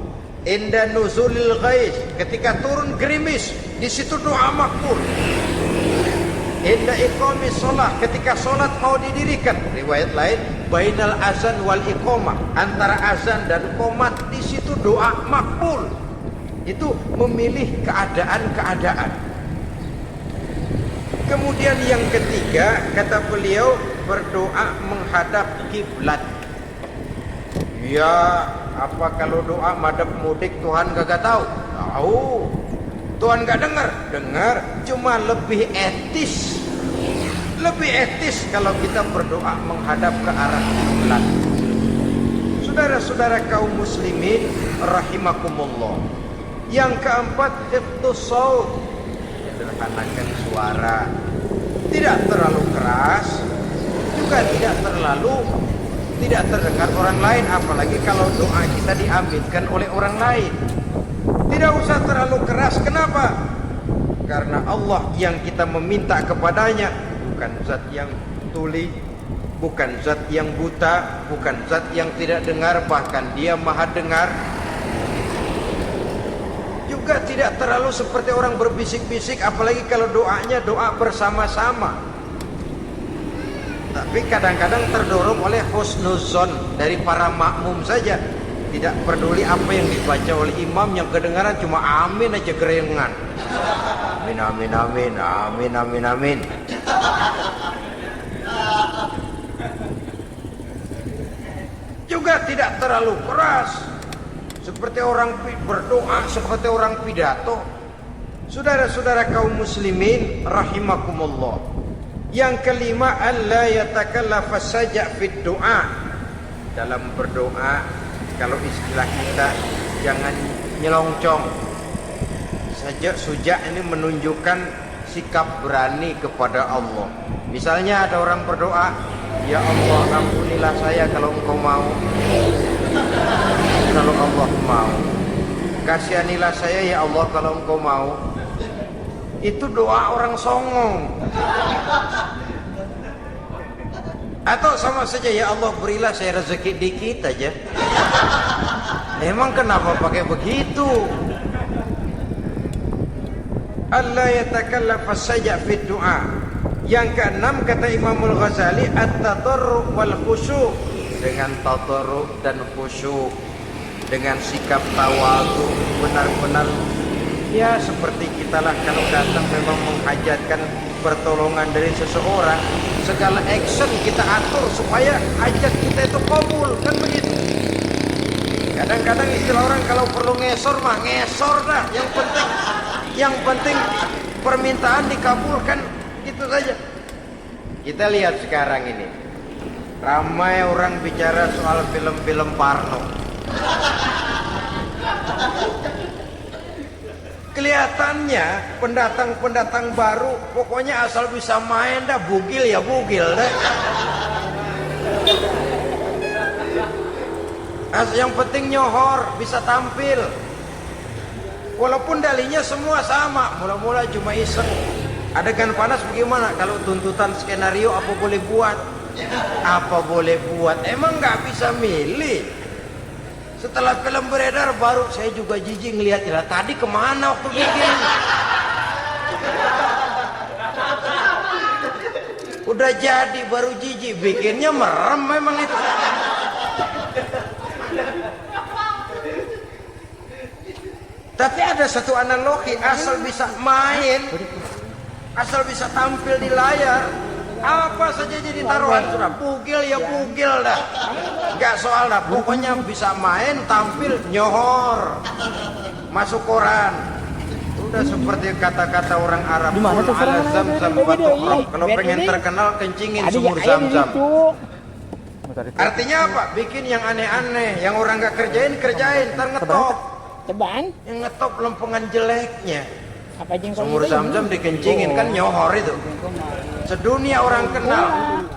Inda nuzulil ghais, ketika turun gerimis, di situ doa makbul. Inda iqamis sholat, ketika sholat mau didirikan, riwayat lain bainal azan wal iqamah, antara azan dan qomat, di situ doa makbul. Itu memilih keadaan-keadaan. Kemudian yang ketiga, kata beliau, berdoa menghadap kiblat. Ya, apa kalau doa madhab mudik Tuhan kagak tahu? Tahu. Tuhan gak dengar? Dengar, cuma lebih etis. Lebih etis kalau kita berdoa menghadap ke arah kiblat. Saudara-saudara kaum muslimin rahimakumullah. Yang keempat, hifdzus shaut, sederhanakan suara. Tidak terlalu keras, juga tidak terdengar orang lain, apalagi kalau doa kita diaminkan oleh orang lain. Tidak usah terlalu keras. Kenapa? Karena Allah yang kita meminta kepadanya bukan zat yang tuli, bukan zat yang buta, bukan zat yang tidak dengar, bahkan Dia Maha dengar. Juga tidak terlalu seperti orang berbisik-bisik, apalagi kalau doanya doa bersama-sama. Tapi kadang-kadang terdorong oleh husnuzon dari para makmum saja. Tidak peduli apa yang dibaca oleh imam, yang kedengaran cuma amin aja gerengan. Amin, amin, amin, amin, amin, amin. Juga tidak terlalu keras, seperti orang berdoa, seperti orang pidato. Saudara-saudara kaum muslimin rahimakumullah. Yang kelima, alla yatakallafa saja' fid doa. Dalam berdoa, kalau istilah kita, jangan nyelongcong. Suja' ini menunjukkan sikap berani kepada Allah. Misalnya ada orang berdoa, ya Allah ampunilah saya kalau Engkau mau. Kalau Allah mau, kasihanilah saya ya Allah kalau Engkau mau. Itu doa orang songong. Atau sama saja, ya Allah berilah saya rezeki dikit aja. Emang kenapa pakai begitu? Allah yatakallafa saja fi doa. Yang keenam, kata Imamul Ghazali, at-tadarru' wal khusyuk. Dengan tadarru' dan khusyuk, dengan sikap tawadhu, benar-benar ya seperti kita lah kalau datang memang menghajatkan pertolongan dari seseorang, segala action kita atur supaya hajat kita itu kabul, kan begitu. Kadang-kadang istilah orang kalau perlu ngesor mah ngesor dah, yang penting permintaan dikabulkan, gitu saja. Kita lihat sekarang ini ramai orang bicara soal film-film Parno. Kelihatannya pendatang-pendatang baru, pokoknya asal bisa main dah, bugil ya bugil dah. Yang penting nyohor, bisa tampil. Walaupun dalinya semua sama, mula-mula cuma iseng. Adegan panas bagaimana? Kalau tuntutan skenario apa boleh buat? Apa boleh buat? Emang nggak bisa milih. Setelah film beredar baru saya juga jijik ngelihat, ya tadi kemana waktu bikin? Udah jadi baru jijik, bikinnya merem memang itu. Tapi ada satu analogi, asal bisa main, asal bisa tampil di layar, apa saja jadi taruhan sudah. Bugil ya bugil dah, gak soal dah, pokoknya bisa main, tampil, nyohor, masuk koran. Udah seperti kata-kata orang Arab, kul ala zamzam batukrab. Kalau pengen terkenal kencingin sumur Zamzam. Artinya apa? Bikin yang aneh-aneh, yang orang gak kerjain, ntar ngetop. Cobaan? Yang ngetop lempengan jeleknya. Apa aja yang Sumur Zamzam dikencingin, kan nyohor itu. Sedunia orang kenal.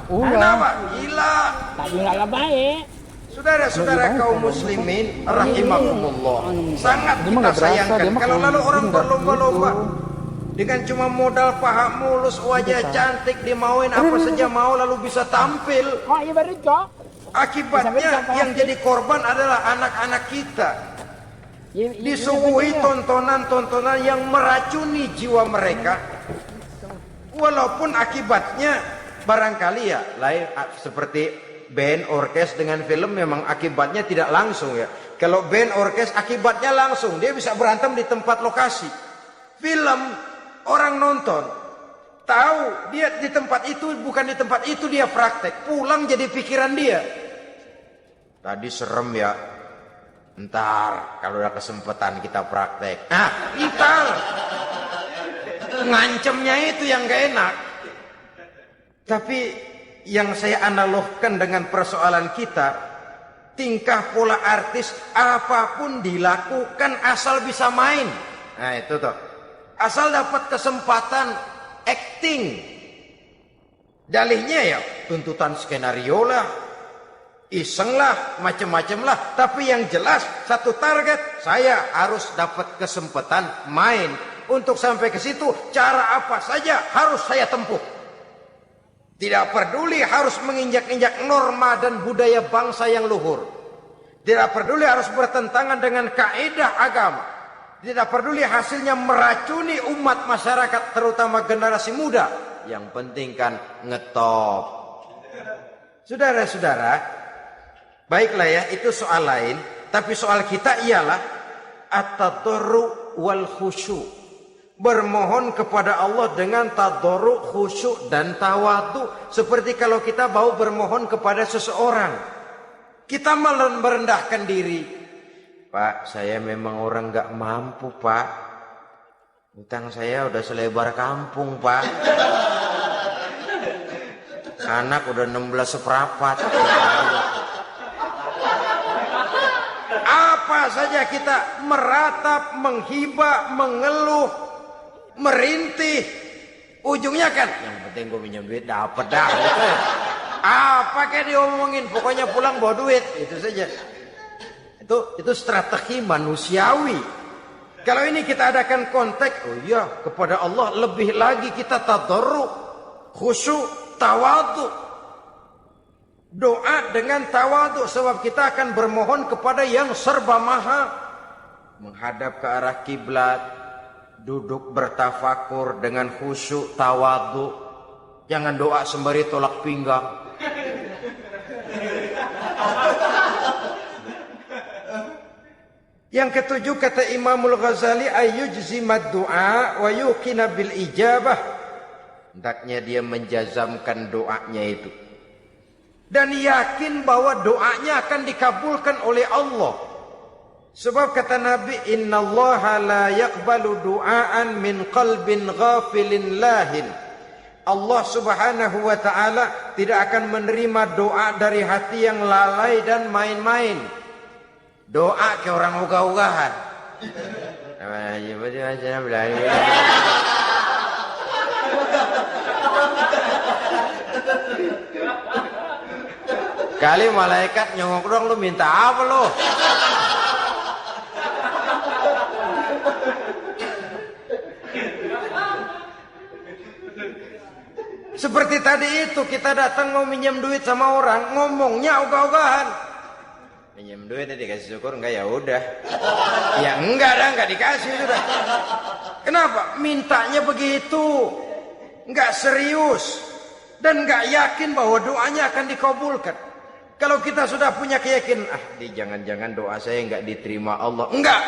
Kenapa? Gila. Tapi nggak baik. Saudara-saudara kaum muslimin rahimakumullah, sangat kita sayangkan kalau lalu orang berlomba-lomba Dengan cuma modal paha mulus, wajah cantik, dimauin apa saja mau lalu bisa tampil. Oh, iya baru kok. Akibatnya yang jadi korban adalah anak-anak kita. Disuguhi tontonan-tontonan yang meracuni jiwa mereka. Walaupun akibatnya barangkali ya lain seperti band orkes dengan film memang akibatnya tidak langsung ya. Kalau band orkes akibatnya langsung, dia bisa berantem di tempat lokasi. Film orang nonton tahu dia di tempat itu, bukan di tempat itu dia praktek, pulang jadi pikiran dia. Tadi serem ya. Ntar kalau udah kesempatan kita praktek. Nah, ntar ngancemnya itu yang gak enak. Tapi yang saya analogkan dengan persoalan kita, tingkah pola artis apapun dilakukan asal bisa main. Nah itu tuh, asal dapat kesempatan acting. Dalihnya ya tuntutan skenario lah, iseng lah, macem-macem lah. Tapi yang jelas satu target, saya harus dapat kesempatan main. Untuk sampai ke situ, cara apa saja harus saya tempuh. Tidak peduli harus menginjak-injak norma dan budaya bangsa yang luhur. Tidak peduli harus bertentangan dengan kaidah agama. Tidak peduli hasilnya meracuni umat masyarakat, terutama generasi muda. Yang penting kan ngetop. Saudara-saudara, baiklah ya, itu soal lain. Tapi soal kita ialah at-tadarru wal khusyu'. Bermohon kepada Allah dengan tadarru, khusyuk dan tawadhu. Seperti kalau kita mau bermohon kepada seseorang, kita merendahkan diri. Pak, saya memang orang gak mampu, Pak. Utang saya udah selebar kampung, Pak. Anak udah 16 seperempat. Apa saja kita meratap, menghibah, mengeluh, merintih, ujungnya kan yang penting gue pinjam duit dapet dah gitu. Apa kayak diomongin, pokoknya pulang bawa duit, itu saja. Itu strategi manusiawi. Kalau ini kita adakan konteks, oh iya, kepada Allah lebih lagi kita tadarru, khusyuk, tawadhu. Doa dengan tawadhu, sebab kita akan bermohon kepada yang serba maha. Menghadap ke arah kiblat, duduk bertafakur dengan khusyuk, tawadhu. Jangan doa sembari tolak pinggang. Yang ketujuh kata Imamul Ghazali, ayyujzimad du'a wa yuqina bil ijabah. Hendaknya dia menjazamkan doanya itu dan yakin bahwa doanya akan dikabulkan oleh Allah. Sebab kata Nabi, innallaha la yaqbalu du'aan min qalbin ghafilin lahin. Allah subhanahu wa ta'ala tidak akan menerima doa dari hati yang lalai dan main-main. Doa ke orang ugah-ugahan. Kali malaikat nyongok dong, lu minta apa lu? Seperti tadi itu, kita datang mau minjem duit sama orang, ngomongnya ogah-ogahan. Minjem duit dikasih syukur, enggak ya udah. Ya enggak dah, enggak dikasih sudah. Kenapa? Mintanya begitu. Enggak serius dan enggak yakin bahwa doanya akan dikabulkan. Kalau kita sudah punya keyakinan, jangan-jangan doa saya enggak diterima Allah. Enggak.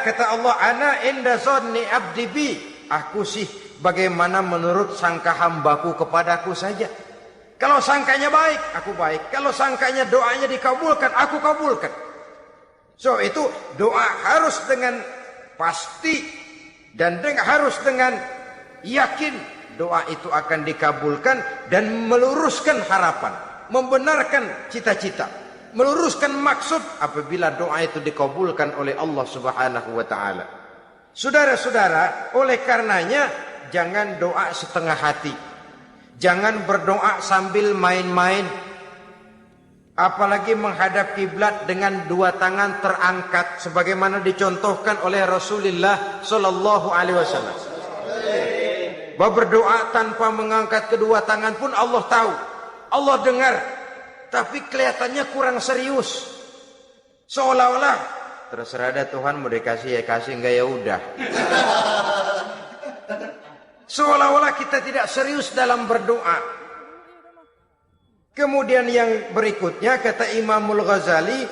Kata Allah, ana inda zanni abdi bi. Aku sih bagaimana menurut sangka hambaku kepadaku saja. Kalau sangkanya baik, aku baik. Kalau sangkanya doanya dikabulkan, aku kabulkan. So itu doa harus dengan pasti dan harus dengan yakin doa itu akan dikabulkan dan meluruskan harapan, membenarkan cita-cita, meluruskan maksud apabila doa itu dikabulkan oleh Allah Subhanahu wa taala. Saudara-saudara, oleh karenanya jangan doa setengah hati. Jangan berdoa sambil main-main. Apalagi menghadap kiblat dengan dua tangan terangkat sebagaimana dicontohkan oleh Rasulullah sallallahu alaihi wasallam. Bahwa berdoa tanpa mengangkat kedua tangan pun Allah tahu, Allah dengar, tapi kelihatannya kurang serius. Seolah-olah terserah ada Tuhan, mau dikasih ya kasih, enggak ya udah. Seolah-olah kita tidak serius dalam berdoa. Kemudian yang berikutnya kata Imamul Ghazali,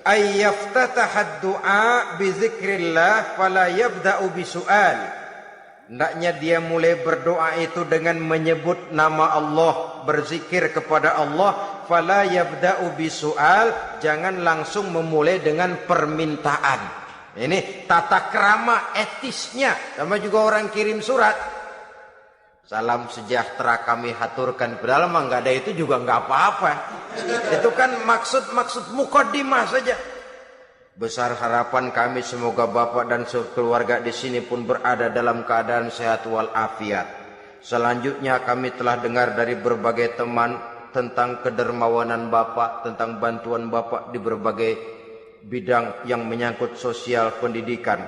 ayyaftataha du'a bi dzikrillah fala yabda'u bi su'al. Hendaknya dia mulai berdoa itu dengan menyebut nama Allah, berzikir kepada Allah, fala yabda'u bi su'al, jangan langsung memulai dengan permintaan. Ini tata krama etisnya. Sama juga orang kirim surat, salam sejahtera kami haturkan, padahal mah nggak ada itu juga nggak apa-apa. Itu kan maksud mukaddimah saja. Besar harapan kami semoga Bapak dan keluarga di sini pun berada dalam keadaan sehat walafiat. Selanjutnya kami telah dengar dari berbagai teman tentang kedermawanan Bapak, tentang bantuan Bapak di berbagai bidang yang menyangkut sosial pendidikan.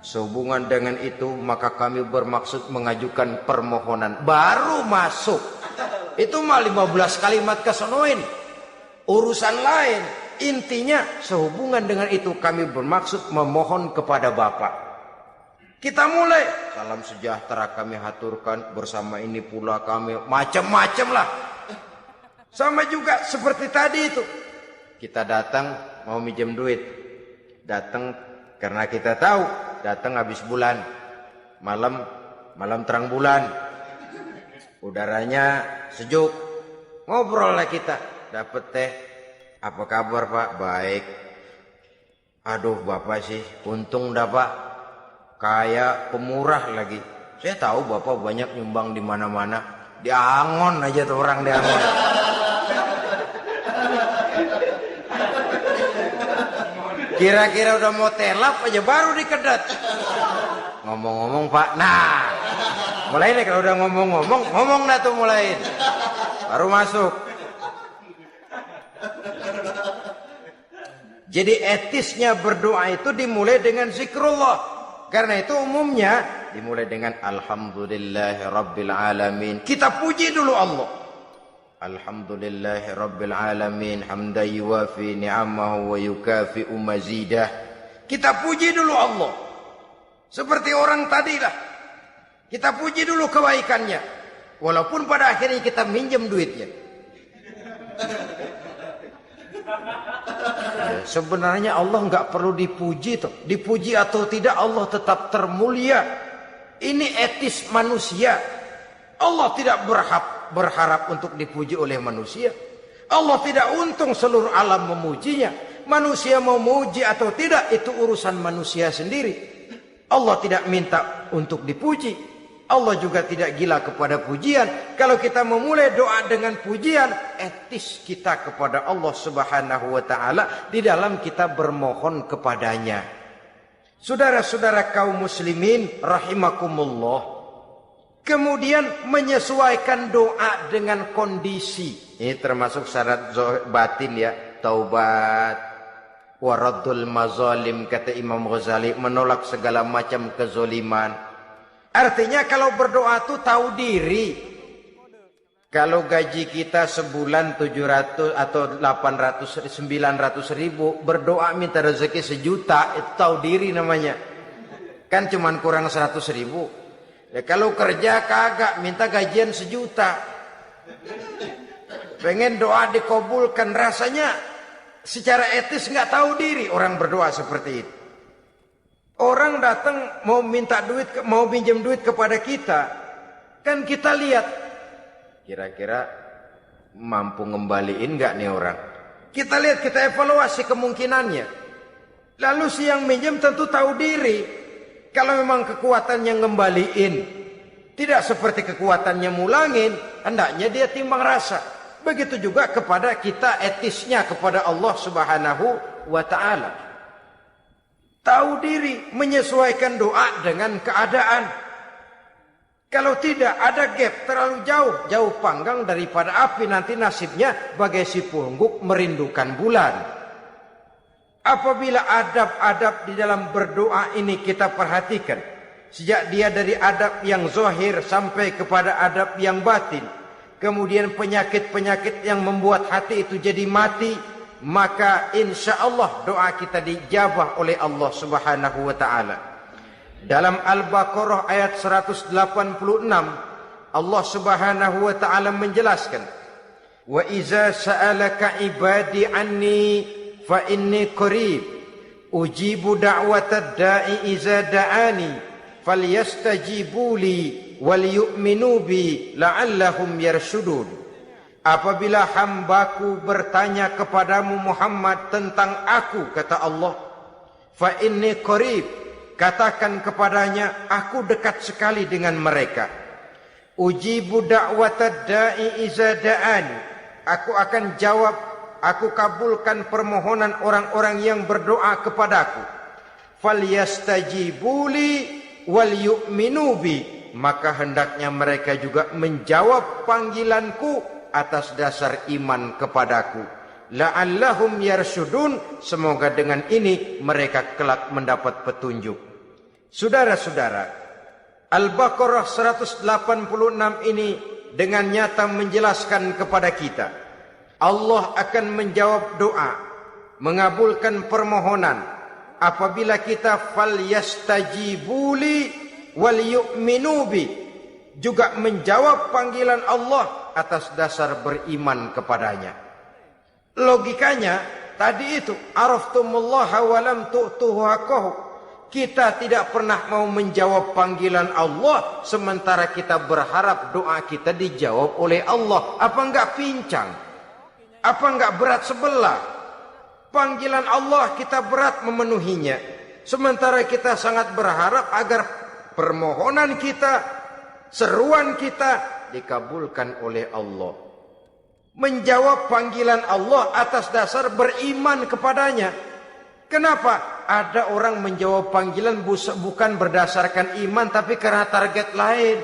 Sehubungan dengan itu maka kami bermaksud mengajukan permohonan. Baru masuk itu mah 15 kalimat kesonoin, urusan lain. Intinya sehubungan dengan itu kami bermaksud memohon kepada Bapak. Kita mulai, salam sejahtera kami haturkan, bersama ini pula kami, macam-macam lah. Sama juga seperti tadi itu, kita datang mau minjem duit, datang karena kita tahu datang habis bulan, malam terang bulan, udaranya sejuk, ngobrol lah kita, dapet teh, apa kabar Pak? Baik. Aduh Bapak sih untung dah Pak, kayak pemurah lagi. Saya tahu Bapak banyak nyumbang di mana-mana, di Angon aja tuh orang di Angon. Kira-kira udah mau telap aja baru dikedat. Ngomong-ngomong Pak, nah mulai nih kalau udah ngomong dah tuh mulai. Baru masuk. Jadi etisnya berdoa itu dimulai dengan zikrullah. Karena itu umumnya dimulai dengan alhamdulillahi rabbil alamin. Kita puji dulu Allah. Alhamdulillahi rabbil alamin hamdan yuwafi ni'amahu wa yukafi'u mazidah. Kita puji dulu Allah. Seperti orang tadi lah. Kita puji dulu kebaikannya. Walaupun pada akhirnya kita minjem duitnya. Ya, sebenarnya Allah nggak perlu dipuji toh. Dipuji atau tidak Allah tetap termulia. Ini etis manusia. Allah tidak berharap untuk dipuji oleh manusia. Allah tidak untung seluruh alam memujinya. Manusia mau muji atau tidak itu urusan manusia sendiri. Allah tidak minta untuk dipuji. Allah juga tidak gila kepada pujian. Kalau kita memulai doa dengan pujian, etis kita kepada Allah Subhanahu wa taala di dalam kita bermohon kepadanya. Saudara-saudara kaum muslimin rahimakumullah. Kemudian menyesuaikan doa dengan kondisi. Ini termasuk syarat batin ya. Taubat, waraddul mazalim, kata Imam Ghazali, menolak segala macam kezoliman. Artinya kalau berdoa itu tahu diri. Kalau gaji kita sebulan 700 atau 800, 900 ribu, berdoa minta rezeki 1 juta, itu tahu diri namanya. Kan cuman kurang 100 ribu. Ya kalau kerja kagak, minta gajian 1 juta. Pengen doa dikabulkan, rasanya secara etis nggak tahu diri orang berdoa seperti itu. Orang datang mau minta duit, mau pinjam duit kepada kita, kan kita lihat kira-kira mampu ngembaliin nggak nih orang. Kita lihat, kita evaluasi kemungkinannya. Lalu si yang minjem tentu tahu diri. Kalau memang kekuatannya ngembaliin tidak seperti kekuatannya mulangin, hendaknya dia timbang rasa. Begitu juga kepada kita etisnya kepada Allah Subhanahu wa taala. Tahu diri, menyesuaikan doa dengan keadaan. Kalau tidak ada gap terlalu jauh panggang daripada api, nanti nasibnya bagai si pungguk merindukan bulan. Apabila adab-adab di dalam berdoa ini kita perhatikan, sejak dia dari adab yang zahir sampai kepada adab yang batin, kemudian penyakit-penyakit yang membuat hati itu jadi mati, maka insya Allah doa kita dijabah oleh Allah Subhanahu wa ta'ala. Dalam Al-Baqarah ayat 186, Allah Subhanahu wa ta'ala menjelaskan, wa iza sa'alaka ibadi anni fa inni qarib ujibu da'watad da'i iza da'ani falyastajibu li wal yu'minu bi la'allahum yarshudun. Apabila hambaku bertanya kepadamu Muhammad tentang aku, kata Allah, fa inni qarib, katakan kepadanya, aku dekat sekali dengan mereka. Ujibu da'watad da'i iza da'ani, aku akan jawab, aku kabulkan permohonan orang-orang yang berdoa kepadaku. Falyastajibuli wal yu'minu bi, maka hendaknya mereka juga menjawab panggilanku atas dasar iman kepadaku. La'allahum yarshudun, semoga dengan ini mereka kelak mendapat petunjuk. Saudara-saudara, Al-Baqarah 186 ini dengan nyata menjelaskan kepada kita, Allah akan menjawab doa, mengabulkan permohonan apabila kita falyastajibuli wal yu'minu bi, juga menjawab panggilan Allah atas dasar beriman kepadanya. Logikanya tadi itu, araftumullaha wa lam tu'tuhu haqqahu. Kita tidak pernah mau menjawab panggilan Allah, sementara kita berharap doa kita dijawab oleh Allah. Apa enggak pincang? Apa enggak berat sebelah? Panggilan Allah kita berat memenuhinya, sementara kita sangat berharap agar permohonan kita, seruan kita dikabulkan oleh Allah. Menjawab panggilan Allah atas dasar beriman kepadanya. Kenapa? Ada orang menjawab panggilan bukan berdasarkan iman, tapi karena target lain.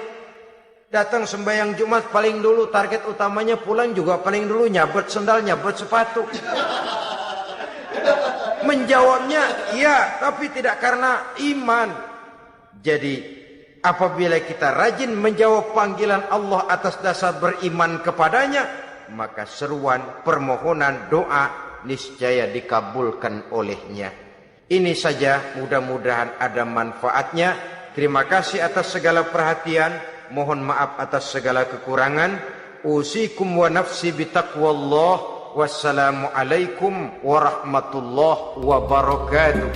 Datang sembahyang Jumat paling dulu, target utamanya pulang juga paling dulu nyabet sendal, nyabet sepatu. Menjawabnya iya, tapi tidak karena iman. Jadi apabila kita rajin menjawab panggilan Allah atas dasar beriman kepadanya, maka seruan, permohonan, doa niscaya dikabulkan olehnya. Ini saja, mudah-mudahan ada manfaatnya. Terima kasih atas segala perhatian. Mohon maaf atas segala kekurangan. Usikum wa nafsi bitaqwallah. Wassalamu alaikum warahmatullahi wabarakatuh.